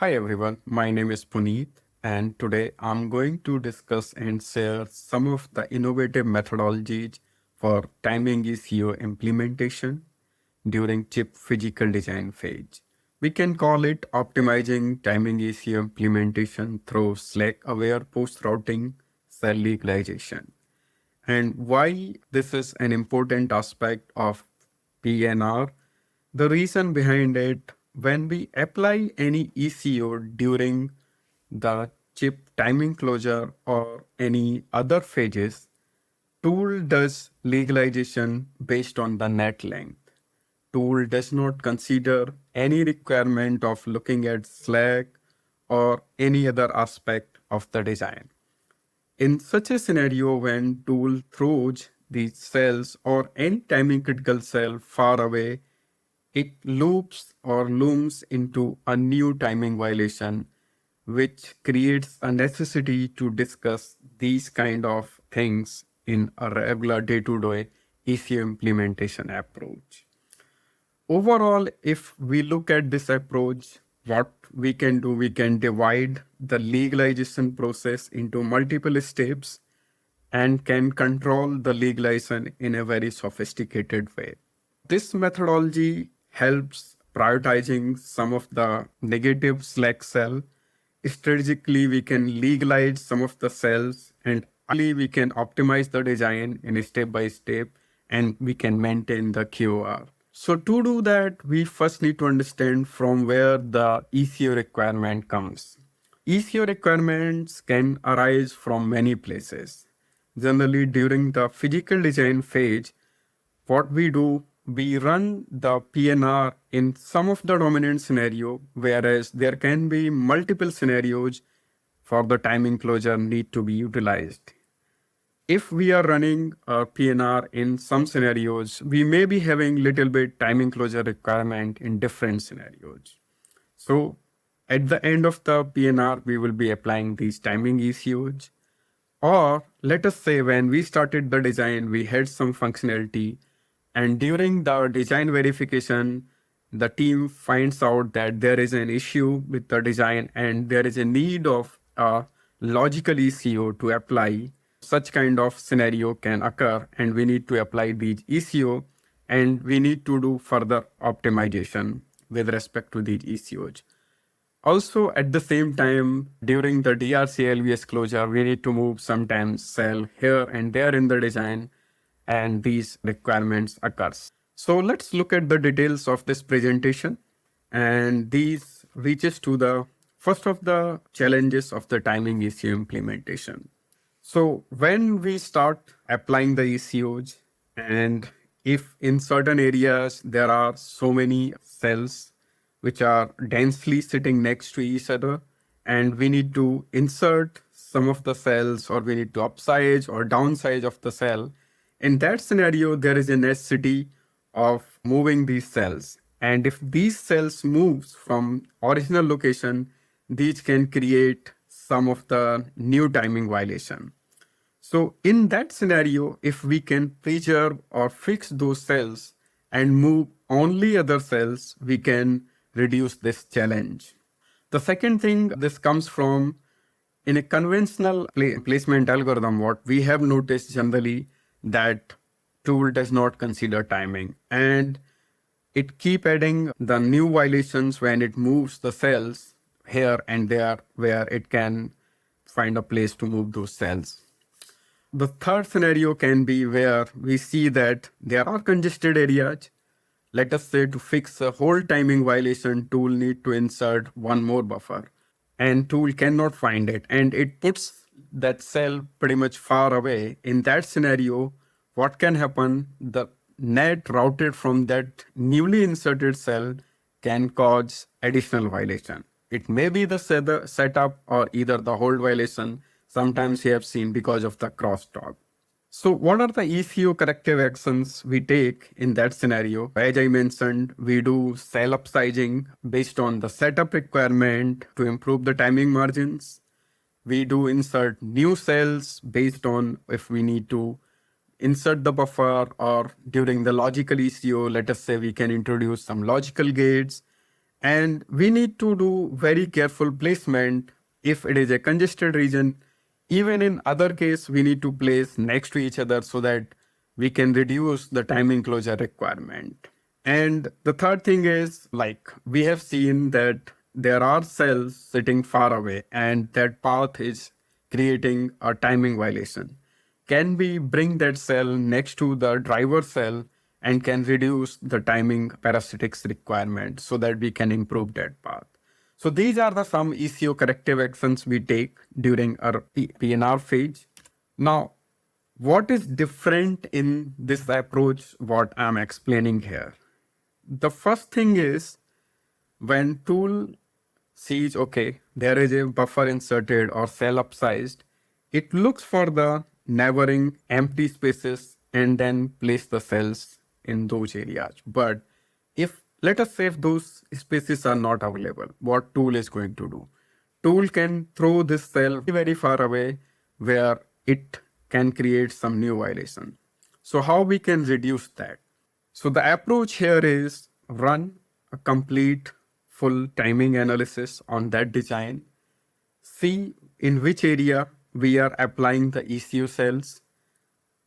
Hi everyone, my name is Puneet, and today I'm going to discuss and share some of the innovative methodologies for timing ECO implementation during chip physical design phase. We can call it optimizing timing ECO implementation through Slack-aware post-routing cell legalization. And why this is an important aspect of PNR, the reason behind it, when we apply any ECO during the chip timing closure or any other phases, tool does legalization based on the net length. Tool does not consider any requirement of looking at slack or any other aspect of the design. In such a scenario, when tool throws these cells or any timing critical cell far away, it loops or looms into a new timing violation, which creates a necessity to discuss these kind of things in a regular day-to-day ECU implementation approach. Overall, if we look at this approach, what we can do, we can divide the legalization process into multiple steps and can control the legalization in a very sophisticated way. This methodology helps prioritizing some of the negative slack cell. Strategically, we can legalize some of the cells and we can optimize the design in a step by step and we can maintain the QOR. So to do that, we first need to understand from where the ECO requirement comes. ECO requirements can arise from many places. Generally, during the physical design phase, what we do, we run the PNR in some of the dominant scenario, whereas there can be multiple scenarios for the timing closure need to be utilized. If we are running a PNR in some scenarios, we may be having little bit timing closure requirement in different scenarios. So at the end of the PNR, we will be applying these timing ECOs. Or let us say when we started the design, we had some functionality, and during the design verification, the team finds out that there is an issue with the design and there is a need of a logical ECO to apply. Such kind of scenario can occur, and we need to apply these ECO, and we need to do further optimization with respect to these ECOs. Also, at the same time, during the DRC LVS closure, we need to move sometimes cell here and there in the design, and these requirements occurs. So let's look at the details of this presentation, and these reaches to the first of the challenges of the timing ECO implementation. So when we start applying the ECOs, and if in certain areas there are so many cells which are densely sitting next to each other, and we need to insert some of the cells or we need to upsize or downsize of the cell. In that scenario, there is a necessity of moving these cells. And if these cells moves from original location, these can create some of the new timing violation. So in that scenario, if we can preserve or fix those cells and move only other cells, we can reduce this challenge. The second thing, this comes from in a conventional placement algorithm, what we have noticed generally that tool does not consider timing, and it keep adding the new violations when it moves the cells here and there where it can find a place to move those cells. The third scenario can be where we see that there are congested areas. Let us say to fix a whole timing violation, tool need to insert one more buffer, and tool cannot find it, and it puts that cell pretty much far away. In that scenario, what can happen? The net routed from that newly inserted cell can cause additional violation. It may be the setup or either the hold violation. Sometimes we have seen because of the crosstalk. So what are the ECO corrective actions we take in that scenario? As I mentioned, we do cell upsizing based on the setup requirement to improve the timing margins. We do insert new cells based on if we need to insert the buffer, or during the logical ECO, let us say we can introduce some logical gates. And we need to do very careful placement if it is a congested region. Even in other case, we need to place next to each other so that we can reduce the timing closure requirement. And the third thing is, like, we have seen that there are cells sitting far away and that path is creating a timing violation. Can we bring that cell next to the driver cell and can reduce the timing parasitics requirement so that we can improve that path? So these are the some ECO corrective actions we take during our PNR phase. Now, what is different in this approach, what I'm explaining here? The first thing is when tool sees, okay, there is a buffer inserted or cell upsized, it looks for the neighboring empty spaces and then place the cells in those areas. But if, let us say, if those spaces are not available, what tool is going to do? Tool can throw this cell very far away where it can create some new violation. So how we can reduce that? So the approach here is run a complete full timing analysis on that design, see in which area we are applying the ECU cells.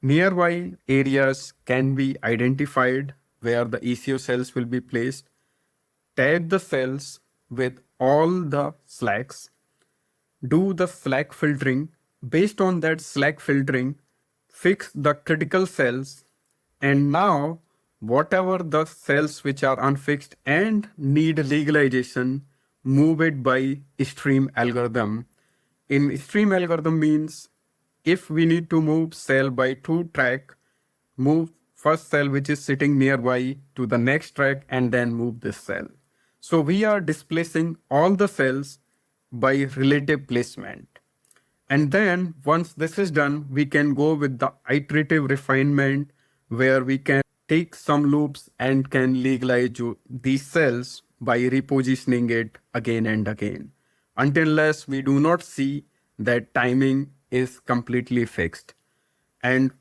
Nearby areas can be identified where the ECU cells will be placed. Tag the cells with all the slacks. Do the slack filtering. Based on that slack filtering, fix the critical cells, and now whatever the cells which are unfixed and need legalization, move it by stream algorithm. In stream algorithm means if we need to move cell by 2 track, move first cell which is sitting nearby to the next track and then move this cell. So we are displacing all the cells by relative placement. And then once this is done, we can go with the iterative refinement where we can take some loops and can legalize these cells by repositioning it again and again unless we do not see that timing is completely fixed. And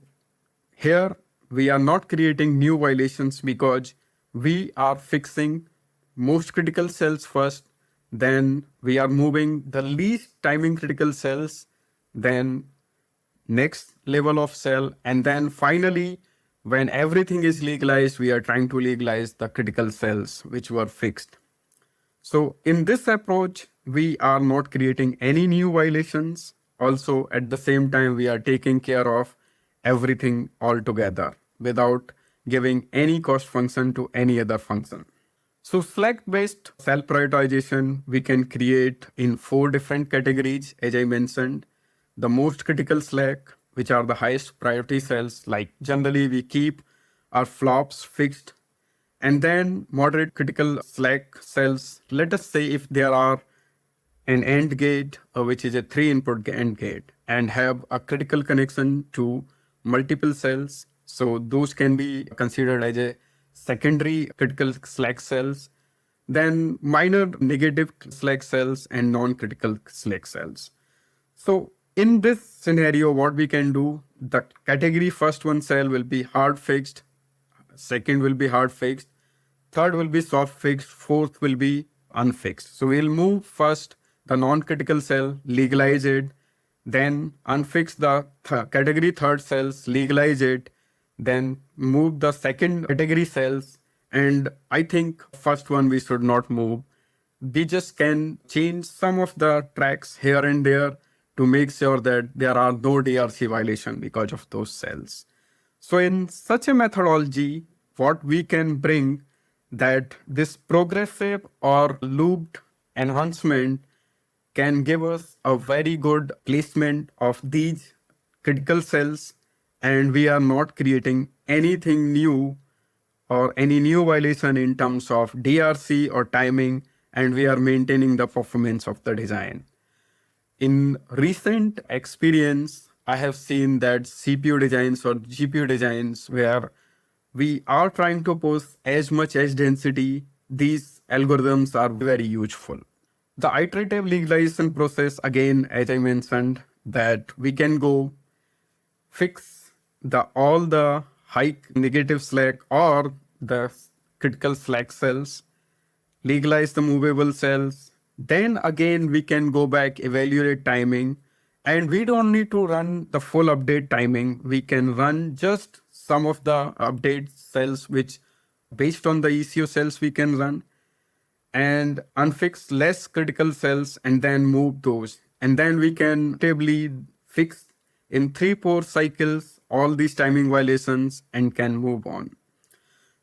here we are not creating new violations because we are fixing most critical cells first, then we are moving the least timing critical cells, then next level of cell, and then finally when everything is legalized, we are trying to legalize the critical cells which were fixed. So in this approach, we are not creating any new violations. Also, at the same time, we are taking care of everything altogether without giving any cost function to any other function. So Slack-based cell prioritization, we can create in 4 different categories, as I mentioned. The most critical Slack, which are the highest priority cells, like generally we keep our flops fixed. And then moderate critical Slack cells, let us say if there are an AND gate, which is a 3-input AND gate, and have a critical connection to multiple cells. So those can be considered as a secondary critical Slack cells. Then minor negative Slack cells and non-critical Slack cells. So in this scenario, what we can do, the category first one cell will be hard fixed, second will be hard fixed, third will be soft fixed, fourth will be unfixed. So we'll move first the non-critical cell, legalize it, then unfix the category third cells, legalize it, then move the second category cells. And I think first one we should not move. We just can change some of the tracks here and there to make sure that there are no DRC violation because of those cells. So in such a methodology, what we can bring that this progressive or looped enhancement can give us a very good placement of these critical cells, and we are not creating anything new or any new violation in terms of DRC or timing, and we are maintaining the performance of the design. In recent experience, I have seen that CPU designs or GPU designs where we are trying to push as much edge density, these algorithms are very useful. The iterative legalization process, again, as I mentioned, that we can go fix all the high negative slack or the critical slack cells, legalize the movable cells. Then again, we can go back, evaluate timing, and we don't need to run the full update timing. We can run just some of the update cells, which based on the ECO cells we can run, and unfix less critical cells and then move those. And then we can stably fix in 3-4 cycles all these timing violations and can move on.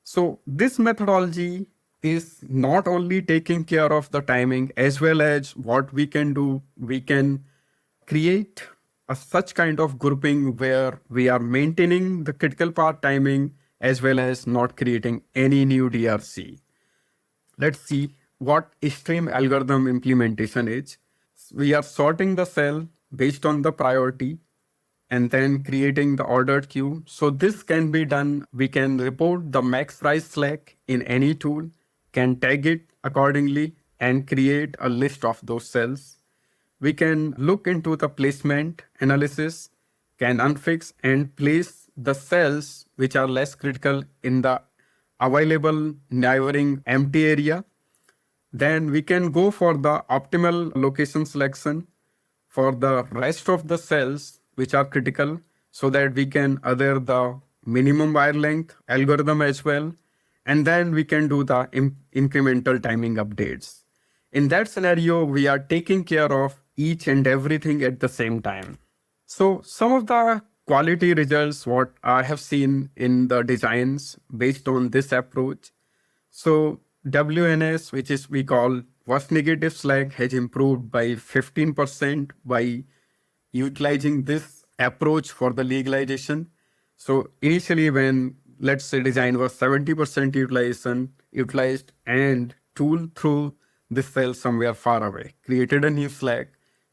So this methodology is not only taking care of the timing as well as what we can do. We can create such kind of grouping where we are maintaining the critical path timing as well as not creating any new DRC. Let's see what stream algorithm implementation is. We are sorting the cell based on the priority and then creating the ordered queue. So this can be done. We can report the max price slack in any tool, can tag it accordingly and create a list of those cells. We can look into the placement analysis, can unfix and place the cells which are less critical in the available neighboring empty area. Then we can go for the optimal location selection for the rest of the cells which are critical so that we can adhere the minimum wire length algorithm as well. And then we can do the incremental timing updates. In that scenario, we are taking care of each and everything at the same time. So some of the quality results what I have seen in the designs based on this approach. So WNS, which is we call worst negative slack, has improved by 15% by utilizing this approach for the legalization. So initially when let's say design was 70% utilized and tool through this cell somewhere far away, created a new slack.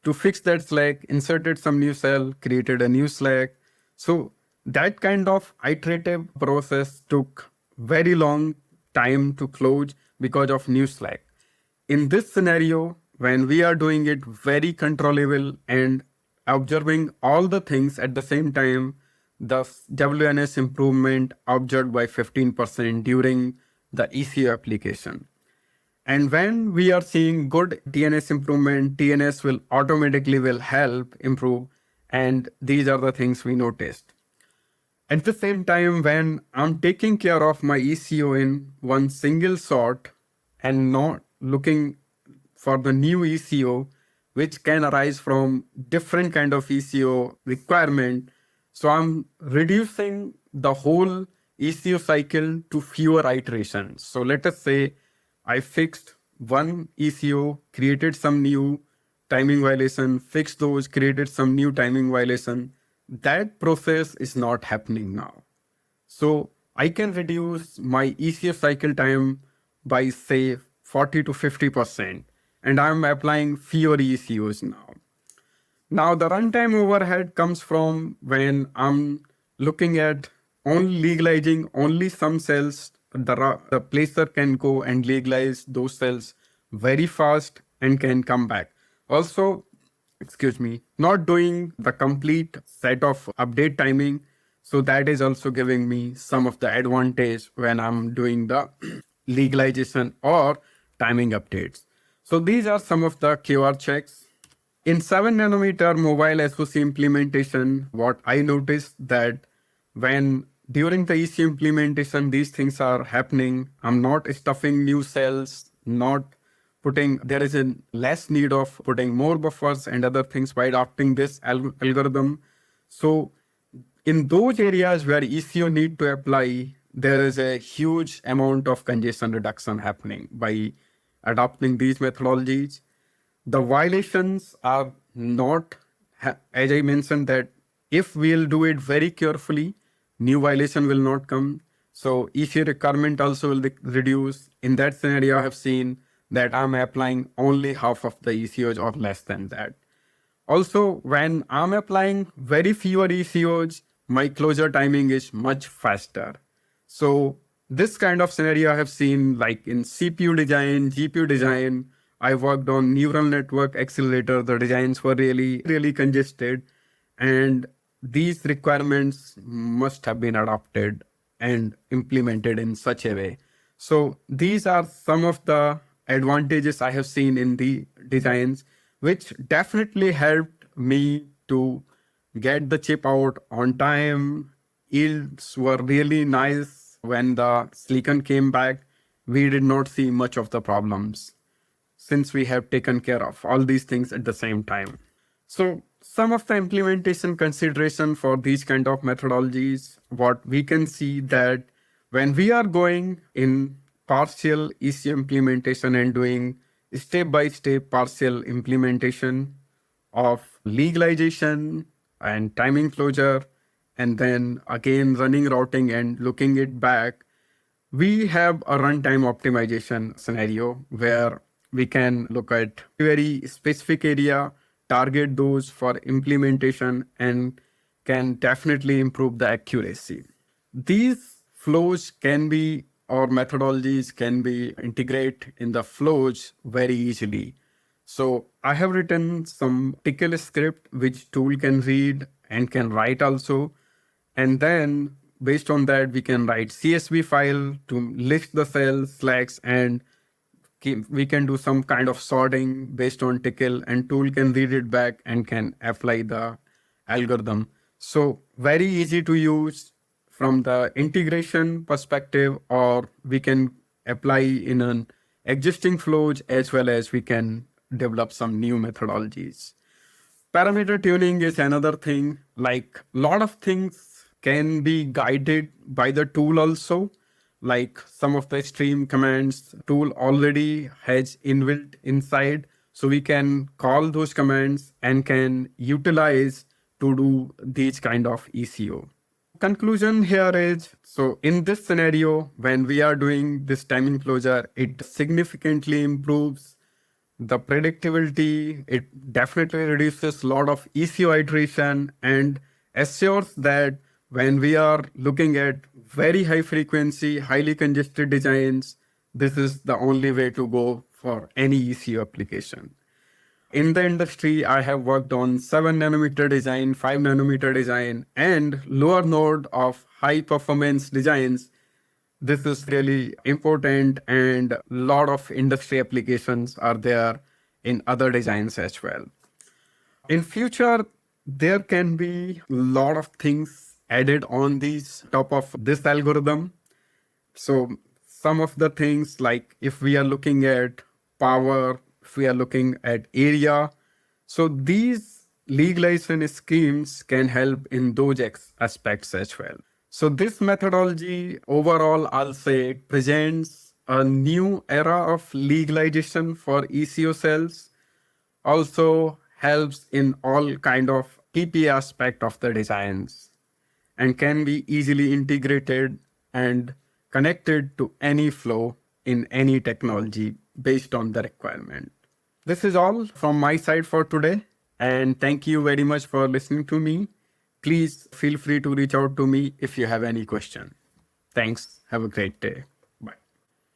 To fix that slack, inserted some new cell, created a new slack. So that kind of iterative process took very long time to close because of new slack. In this scenario, when we are doing it very controllable and observing all the things at the same time, the WNS improvement observed by 15% during the ECO application. And when we are seeing good TNS improvement, TNS will automatically will help improve. And these are the things we noticed. At the same time, when I'm taking care of my ECO in one single sort and not looking for the new ECO, which can arise from different kind of ECO requirement. So I'm reducing the whole ECO cycle to fewer iterations. So let us say I fixed one ECO, created some new timing violation, fixed those, created some new timing violation. That process is not happening now. So I can reduce my ECO cycle time by say 40 to 50%, and I'm applying fewer ECOs now. Now the runtime overhead comes from when I'm looking at only legalizing only some cells. The placer can go and legalize those cells very fast and can come back. Also, not doing the complete set of update timing. So that is also giving me some of the advantage when I'm doing the legalization or timing updates. So these are some of the QR checks. In 7 nanometer mobile SoC implementation, what I noticed that when during the EC implementation, these things are happening. I'm not stuffing new cells, not putting, there is a less need of putting more buffers and other things by adopting this algorithm. So in those areas where ECO need to apply, there is a huge amount of congestion reduction happening by adopting these methodologies. The violations are not, as I mentioned, that if we'll do it very carefully, new violation will not come. So ECO requirement also will reduce. In that scenario, I have seen that I'm applying only half of the ECOs or less than that. Also, when I'm applying very fewer ECOs, my closure timing is much faster. So this kind of scenario I have seen like in CPU design, GPU design. I worked on neural network accelerator. The designs were really congested, and these requirements must have been adopted and implemented in such a way. So these are some of the advantages I have seen in the designs, which definitely helped me to get the chip out on time. Yields were really nice. When the silicon came back, we did not see much of the problems since we have taken care of all these things at the same time. So some of the implementation consideration for these kind of methodologies, what we can see that when we are going in partial ECU implementation and doing step by step partial implementation of legalization and timing closure, and then again running routing and looking it back, we have a runtime optimization scenario where we can look at very specific area, target those for implementation, and can definitely improve the accuracy. These flows can be, or methodologies can be integrate in the flows very easily. So I have written some tickle script which tool can read and can write also. And then based on that, we can write CSV file to list the cells, slacks, and we can do some kind of sorting based on tickle, and tool can read it back and can apply the algorithm. So very easy to use from the integration perspective, or we can apply in an existing flows as well as we can develop some new methodologies. Parameter tuning is another thing. Like lot of things can be guided by the tool also. Like some of the stream commands tool already has inbuilt inside. So we can call those commands and can utilize to do these kind of ECO. Conclusion here is, so in this scenario, when we are doing this timing closure, it significantly improves the predictability. It definitely reduces a lot of ECO iteration and assures that when we are looking at very high frequency, highly congested designs, this is the only way to go for any ECO application. In the industry, I have worked on 7 nanometer design, 5 nanometer design, and lower node of high performance designs. This is really important, and a lot of industry applications are there in other designs as well. In future, there can be a lot of things added on these top of this algorithm. So some of the things, like if we are looking at power, if we are looking at area, so these legalization schemes can help in those aspects as well. So this methodology overall, I'll say, presents a new era of legalization for ECO cells. Also helps in all kind of TP aspect of the designs, and can be easily integrated and connected to any flow in any technology based on the requirement. This is all from my side for today, and thank you very much for listening to me. Please feel free to reach out to me if you have any question. Thanks. Have a great day.